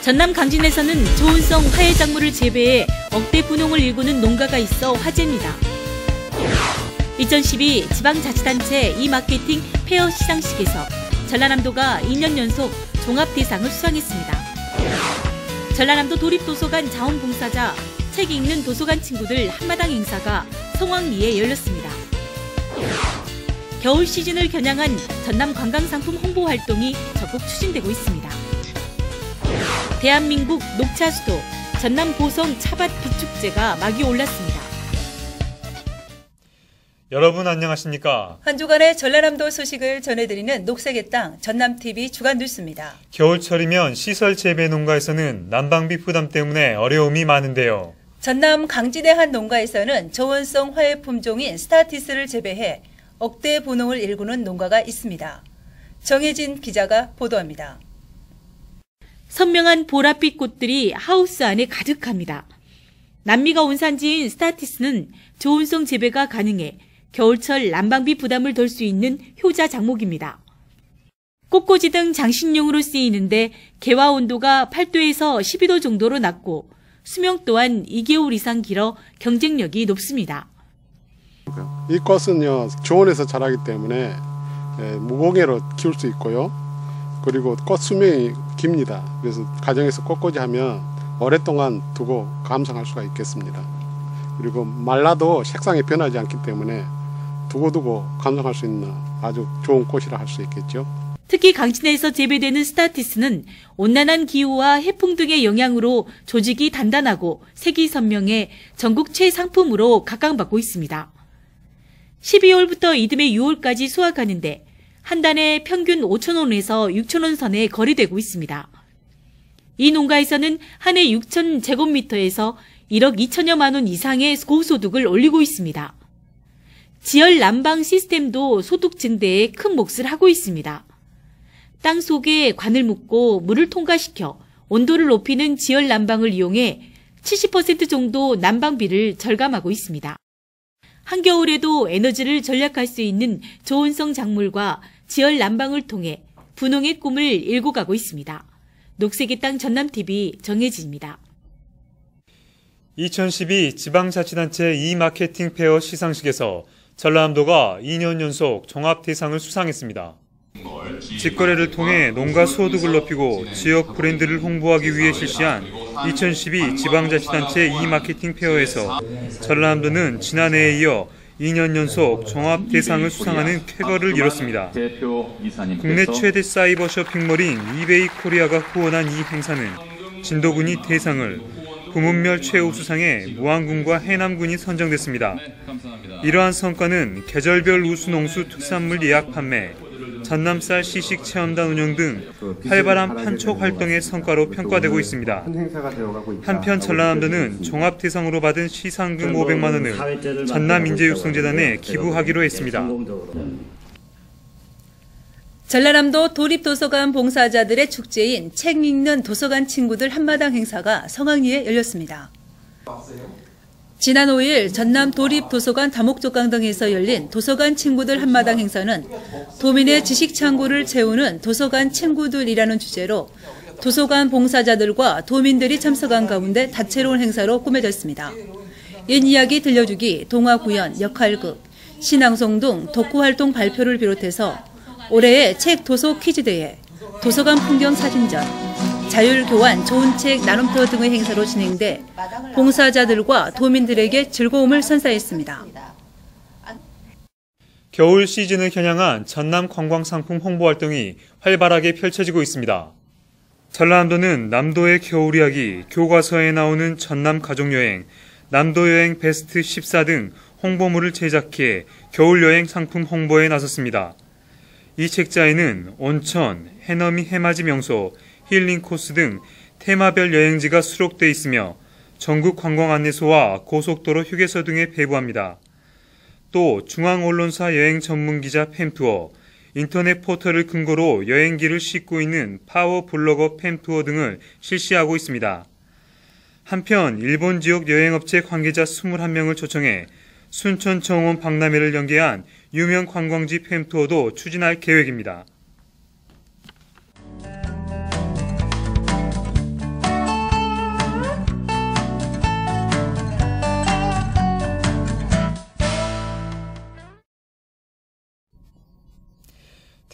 전남 강진에서는 조은성 화훼작물을 재배해 억대 분홍을 일구는 농가가 있어 화제입니다. 2012 지방자치단체 이마케팅 페어 시상식에서 전라남도가 2년 연속 종합대상을 수상했습니다. 전라남도 도립도서관 자원봉사자 책 읽는 도서관 친구들 한마당 행사가 성황리에 열렸습니다. 겨울 시즌을 겨냥한 전남 관광상품 홍보 활동이 적극 추진되고 있습니다. 대한민국 녹차 수도 전남 보성 차밭 비축제가 막이 올랐습니다. 여러분 안녕하십니까? 한 주간의 전라남도 소식을 전해드리는 녹색의 땅 전남TV 주간 뉴스입니다. 겨울철이면 시설 재배 농가에서는 난방비 부담 때문에 어려움이 많은데요. 전남 강진의 한 농가에서는 저온성 화훼 품종인 스타티스를 재배해 억대 분홍을 일구는 농가가 있습니다. 정혜진 기자가 보도합니다. 선명한 보랏빛 꽃들이 하우스 안에 가득합니다. 남미가 원산지인 스타티스는 저온성 재배가 가능해 겨울철 난방비 부담을 덜 수 있는 효자 작목입니다. 꽃꽂이 등 장식용으로 쓰이는데 개화 온도가 8도에서 12도 정도로 낮고 수명 또한 2개월 이상 길어 경쟁력이 높습니다. 이 꽃은요, 저온에서 자라기 때문에 무공해로 키울 수 있고요. 그리고 꽃 수명이 깁니다. 그래서 가정에서 꽃꽂이 하면 오랫동안 두고 감상할 수가 있겠습니다. 그리고 말라도 색상이 변하지 않기 때문에 두고두고 감상할 수 있는 아주 좋은 꽃이라 할 수 있겠죠. 특히 강진에서 재배되는 스타티스는 온난한 기후와 해풍 등의 영향으로 조직이 단단하고 색이 선명해 전국 최상품으로 각광받고 있습니다. 12월부터 이듬해 6월까지 수확하는데 한 단에 평균 5,000원에서 6,000원 선에 거래되고 있습니다. 이 농가에서는 한 해 6,000제곱미터에서 1억 2천여만 원 이상의 고소득을 올리고 있습니다. 지열 난방 시스템도 소득 증대에 큰 몫을 하고 있습니다. 땅 속에 관을 묶고 물을 통과시켜 온도를 높이는 지열 난방을 이용해 70% 정도 난방비를 절감하고 있습니다. 한겨울에도 에너지를 절약할 수 있는 저온성 작물과 지열 난방을 통해 분홍의 꿈을 일궈가고 있습니다. 녹색의 땅 전남TV 정혜진입니다. 2012 지방자치단체 이마케팅 페어 시상식에서 전라남도가 2년 연속 종합대상을 수상했습니다. 직거래를 통해 농가 소득을 높이고 지역 브랜드를 홍보하기 위해 실시한 2012 지방자치단체 이마케팅 페어에서 전라남도는 지난해에 이어 2년 연속 종합대상을 수상하는 쾌거를 이뤘습니다. 국내 최대 사이버 쇼핑몰인 이베이 코리아가 후원한 이 행사는 진도군이 대상을, 부문별 최우수상에 무안군과 해남군이 선정됐습니다. 이러한 성과는 계절별 우수농수 특산물 예약 판매, 전남쌀 시식 체험단 운영 등 활발한 판촉 활동의 성과로 평가되고 있습니다. 한편 전라남도는 종합대상으로 받은 시상금 500만 원을 전남인재육성재단에 기부하기로 했습니다. 전라남도 도립도서관 봉사자들의 축제인 책 읽는 도서관 친구들 한마당 행사가 성황리에 열렸습니다. 지난 5일 전남 도립도서관 다목적강 등에서 열린 도서관 친구들 한마당 행사는 도민의 지식창고를 채우는 도서관 친구들이라는 주제로 도서관 봉사자들과 도민들이 참석한 가운데 다채로운 행사로 꾸며졌습니다. 옛 이야기 들려주기, 동화구연, 역할극, 신앙송 등 독후활동 발표를 비롯해서 올해의 책 도서 퀴즈대회, 도서관 풍경 사진전, 자율교환, 좋은 책 나눔투어 등의 행사로 진행돼 봉사자들과 도민들에게 즐거움을 선사했습니다. 겨울 시즌을 겨냥한 전남 관광상품 홍보 활동이 활발하게 펼쳐지고 있습니다. 전라남도는 남도의 겨울 이야기, 교과서에 나오는 전남 가족여행, 남도여행 베스트 14 등 홍보물을 제작해 겨울여행 상품 홍보에 나섰습니다. 이 책자에는 온천, 해넘이 해맞이 명소, 힐링 코스 등 테마별 여행지가 수록돼 있으며 전국 관광 안내소와 고속도로 휴게소 등에 배부합니다. 또 중앙언론사 여행 전문기자 팸투어, 인터넷 포털을 근거로 여행기를 싣고 있는 파워 블로거 팸투어 등을 실시하고 있습니다. 한편 일본 지역 여행업체 관계자 21명을 초청해 순천 정원 박람회를 연계한 유명 관광지 팸투어도 추진할 계획입니다.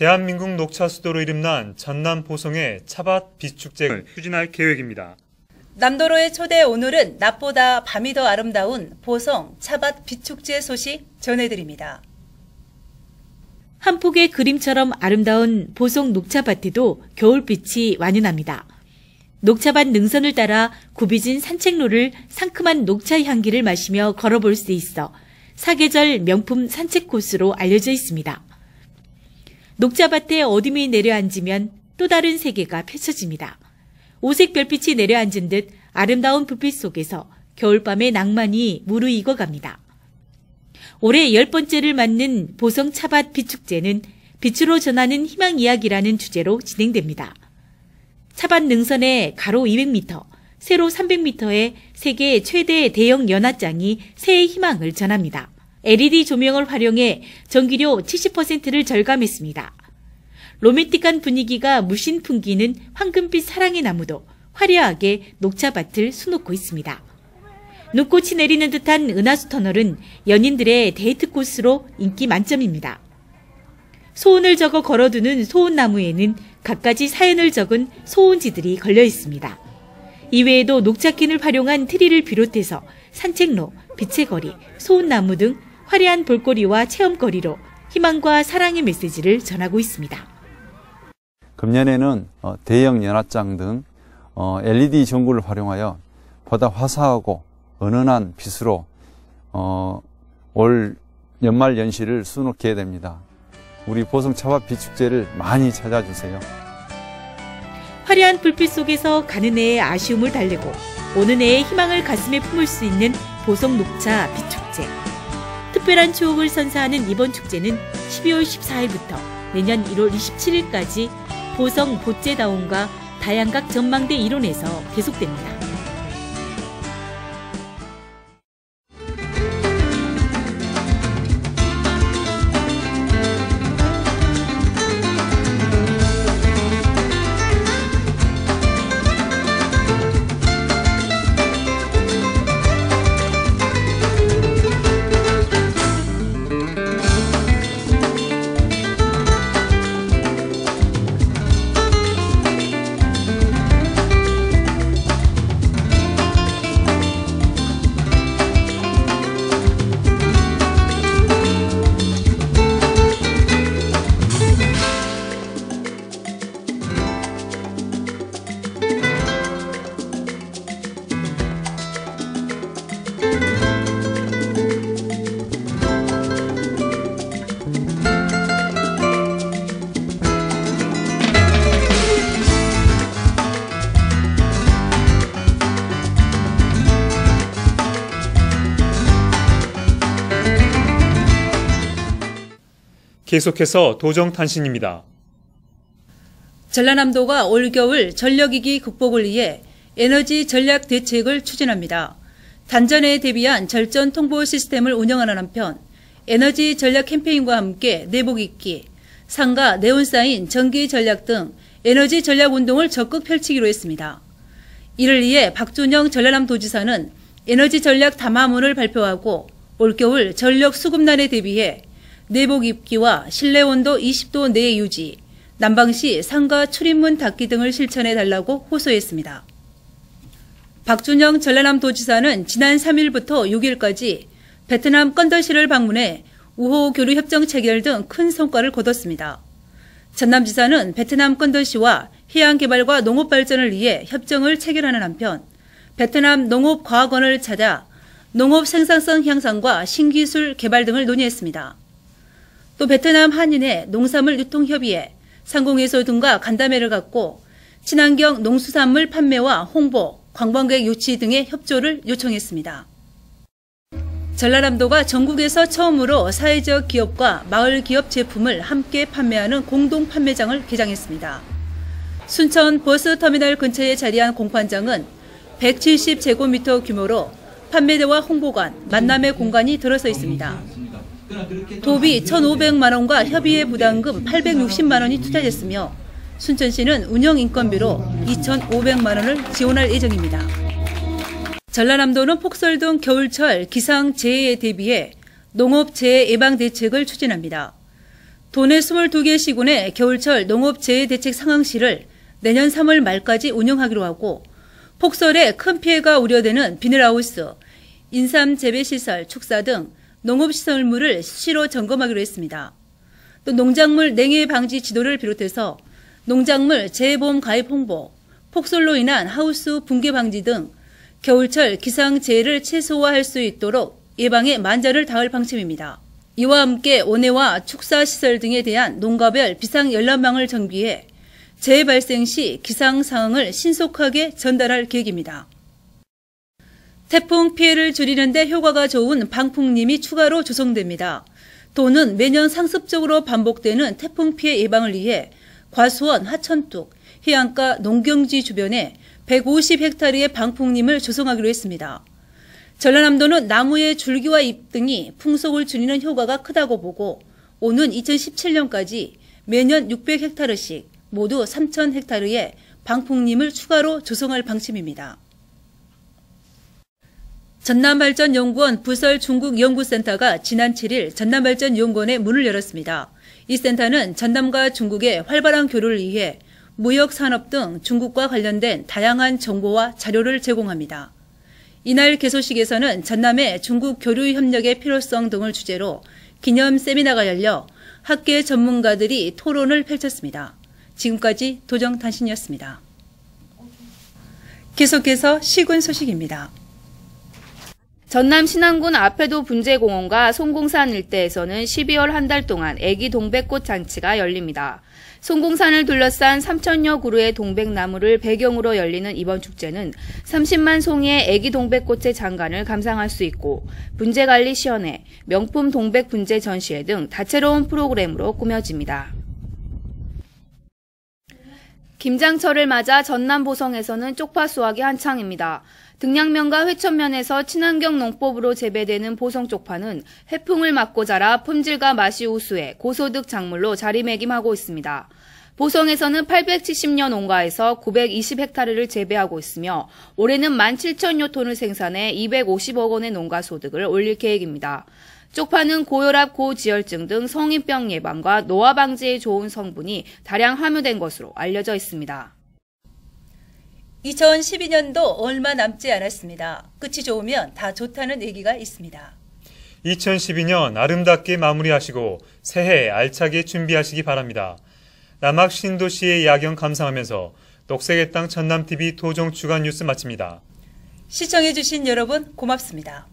대한민국 녹차 수도로 이름난 전남 보성의 차밭 빛축제를 추진할 계획입니다. 남도로의 초대 오늘은 낮보다 밤이 더 아름다운 보성 차밭 빛축제 소식 전해드립니다. 한 폭의 그림처럼 아름다운 보성 녹차밭에도 겨울빛이 완연합니다. 녹차밭 능선을 따라 굽이진 산책로를 상큼한 녹차 향기를 마시며 걸어볼 수 있어 사계절 명품 산책 코스로 알려져 있습니다. 녹차밭에 어둠이 내려앉으면 또 다른 세계가 펼쳐집니다. 오색 별빛이 내려앉은 듯 아름다운 불빛 속에서 겨울밤의 낭만이 무르익어 갑니다. 올해 10번째를 맞는 보성 차밭 빛축제는 빛으로 전하는 희망 이야기라는 주제로 진행됩니다. 차밭 능선의 가로 200m, 세로 300m의 세계 최대 대형 연화장이 새해 희망을 전합니다. LED 조명을 활용해 전기료 70%를 절감했습니다. 로맨틱한 분위기가 물씬 풍기는 황금빛 사랑의 나무도 화려하게 녹차밭을 수놓고 있습니다. 눈꽃이 내리는 듯한 은하수 터널은 연인들의 데이트 코스로 인기 만점입니다. 소원을 적어 걸어두는 소원나무에는 갖가지 사연을 적은 소원지들이 걸려 있습니다. 이외에도 녹차킨을 활용한 트리를 비롯해서 산책로, 빛의 거리, 소원나무 등 화려한 볼거리와 체험거리로 희망과 사랑의 메시지를 전하고 있습니다. 금년에는 대형 연화장 등 LED 전구를 활용하여 보다 화사하고 은은한 빛으로 올 연말 연시를 수놓게 됩니다. 우리 보성 차밭 빛축제를 많이 찾아주세요. 화려한 불빛 속에서 가는 해의 아쉬움을 달래고 오는 해의 희망을 가슴에 품을 수 있는 보성 녹차 빛축제. 특별한 추억을 선사하는 이번 축제는 12월 14일부터 내년 1월 27일까지 보성 보째다운과 다양각 전망대 일원에서 계속됩니다. 계속해서 도정탄신입니다. 전라남도가 올겨울 전력위기 극복을 위해 에너지 전략 대책을 추진합니다. 단전에 대비한 절전 통보 시스템을 운영하는 한편 에너지 전략 캠페인과 함께 내복 입기, 상가, 네온사인, 전기 전략 등 에너지 전략 운동을 적극 펼치기로 했습니다. 이를 위해 박준영 전라남도지사는 에너지 전략 담화문을 발표하고 올겨울 전력 수급난에 대비해 내복 입기와 실내 온도 20도 내에 유지, 난방시 상가 출입문 닫기 등을 실천해 달라고 호소했습니다. 박준영 전라남도지사는 지난 3일부터 6일까지 베트남 건더시를 방문해 우호 교류 협정 체결 등 큰 성과를 거뒀습니다. 전남지사는 베트남 건더시와 해양개발과 농업발전을 위해 협정을 체결하는 한편 베트남 농업과학원을 찾아 농업 생산성 향상과 신기술 개발 등을 논의했습니다. 또 베트남 한인회 농산물 유통협의회, 상공회소 등과 간담회를 갖고 친환경 농수산물 판매와 홍보, 관광객 유치 등의 협조를 요청했습니다. 전라남도가 전국에서 처음으로 사회적 기업과 마을 기업 제품을 함께 판매하는 공동 판매장을 개장했습니다. 순천 버스터미널 근처에 자리한 공판장은 170제곱미터 규모로 판매대와 홍보관, 만남의 공간이 들어서 있습니다. 도비 1,500만 원과 협의회 부담금 860만 원이 투자됐으며 순천시는 운영인건비로 2,500만 원을 지원할 예정입니다. 전라남도는 폭설 등 겨울철 기상재해에 대비해 농업재해 예방 대책을 추진합니다. 도내 22개 시군의 겨울철 농업재해대책 상황실을 내년 3월 말까지 운영하기로 하고 폭설에 큰 피해가 우려되는 비닐하우스, 인삼 재배시설, 축사 등 농업시설물을 수시로 점검하기로 했습니다. 또 농작물 냉해 방지 지도를 비롯해서 농작물 재해보험 가입 홍보, 폭설로 인한 하우스 붕괴 방지 등 겨울철 기상재해를 최소화할 수 있도록 예방에 만전을 다할 방침입니다. 이와 함께 온해와 축사시설 등에 대한 농가별 비상연락망을 정비해 재해 발생 시 기상 상황을 신속하게 전달할 계획입니다. 태풍 피해를 줄이는 데 효과가 좋은 방풍림이 추가로 조성됩니다. 도는 매년 상습적으로 반복되는 태풍 피해 예방을 위해 과수원, 하천뚝, 해안가 농경지 주변에 150헥타르의 방풍림을 조성하기로 했습니다. 전라남도는 나무의 줄기와 잎 등이 풍속을 줄이는 효과가 크다고 보고 오는 2017년까지 매년 600헥타르씩 모두 3,000헥타르의 방풍림을 추가로 조성할 방침입니다. 전남발전연구원 부설 중국연구센터가 지난 7일 전남발전연구원의 문을 열었습니다. 이 센터는 전남과 중국의 활발한 교류를 위해 무역, 산업 등 중국과 관련된 다양한 정보와 자료를 제공합니다. 이날 개소식에서는 전남의 중국 교류 협력의 필요성 등을 주제로 기념 세미나가 열려 학계 전문가들이 토론을 펼쳤습니다. 지금까지 도정단신이었습니다. 계속해서 시군 소식입니다. 전남 신안군 아패도 분재공원과 송공산 일대에서는 12월 한 달 동안 애기 동백꽃 잔치가 열립니다. 송공산을 둘러싼 3,000여 그루의 동백나무를 배경으로 열리는 이번 축제는 30만 송이의 애기 동백꽃의 장관을 감상할 수 있고 분재관리 시연회, 명품 동백 분재 전시회 등 다채로운 프로그램으로 꾸며집니다. 김장철을 맞아 전남 보성에서는 쪽파 수확이 한창입니다. 등량면과 회천면에서 친환경 농법으로 재배되는 보성 쪽파는 해풍을 맞고 자라 품질과 맛이 우수해 고소득 작물로 자리매김하고 있습니다. 보성에서는 870여 농가에서 920헥타르를 재배하고 있으며 올해는 17,000여 톤을 생산해 250억 원의 농가 소득을 올릴 계획입니다. 쪽파는 고혈압, 고지혈증 등 성인병 예방과 노화 방지에 좋은 성분이 다량 함유된 것으로 알려져 있습니다. 2012년도 얼마 남지 않았습니다. 끝이 좋으면 다 좋다는 얘기가 있습니다. 2012년 아름답게 마무리하시고 새해 알차게 준비하시기 바랍니다. 남학 신도시의 야경 감상하면서 녹색의 땅 전남TV 도정 주간 뉴스 마칩니다. 시청해주신 여러분 고맙습니다.